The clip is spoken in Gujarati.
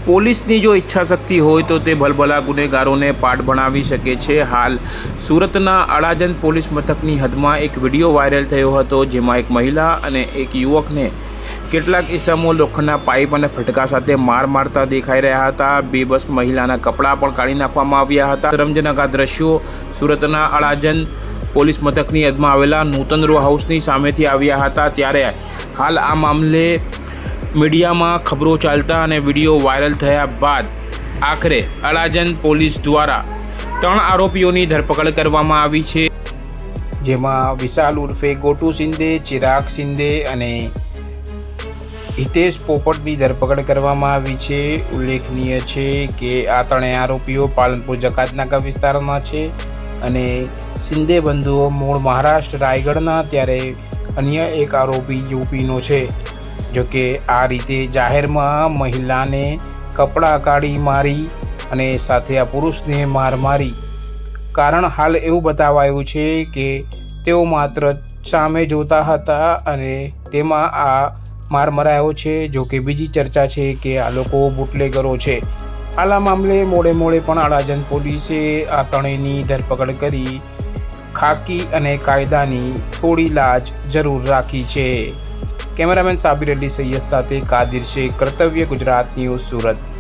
પોલીસની જો ઈચ્છાશક્તિ હોય તો તે ભલભલા ગુનેગારોને પાઠ ભણાવી શકે છે। હાલ સુરતના અડાજણ પોલીસ મથકની હદમાં એક વિડીયો વાયરલ થયો હતો, જેમાં એક મહિલા અને એક યુવકને કેટલાક ઇસમો લોખંડના પાઇપ અને ફટકા સાથે માર મારતા દેખાઈ રહ્યા હતા। બેબસ મહિલાના કપડાં પણ કાઢી નાખવામાં આવ્યા હતા। શરમજનક આ દ્રશ્યો સુરતના અડાજણ પોલીસ મથકની હદમાં આવેલા નૂતન રો હાઉસની સામેથી આવ્યા હતા। ત્યારે હાલ આ મામલે મીડિયામાં ખબરો ચાલતા અને વિડીયો વાયરલ થયા બાદ આખરે અડાજણ પોલીસ દ્વારા 3 આરોપીઓની ધરપકડ કરવામાં આવી છે, જેમાં વિશાલ ઉર્ફે ગોટુ શિંદે, ચિરાગ શિંદે અને હિતેશ પોપટની ધરપકડ કરવામાં આવી છે। ઉલ્લેખનીય છે કે આ 3 આરોપીઓ પાલનપુર જકાતનાકા વિસ્તારના છે અને શિંદે બંધુઓ મૂળ મહારાષ્ટ્ર રાયગઢના, ત્યારે અન્ય એક આરોપી યુપીનો છે। જોકે આ રીતે જાહેરમાં મહિલાને કપડાં કાઢી મારી અને સાથે આ પુરુષને માર મારી કારણ હાલ એવું બતાવાયું છે કે તેઓ માત્ર સામે જોતા હતા અને તેમાં આ માર મરાયો છે। જો કે બીજી ચર્ચા છે કે આ લોકો બુટલેગરો છે। હાલ આ મામલે મોડે પણ અડાજણ પોલીસે આ 3ની ધરપકડ કરી ખાકી અને કાયદાની થોડી લાજ જરૂર રાખી છે। કેમેરામેન સાબિર અલી સૈયદ સાથે કાદિર શેખ, કર્તવ્ય ગુજરાત ન્યૂઝ, સુરત।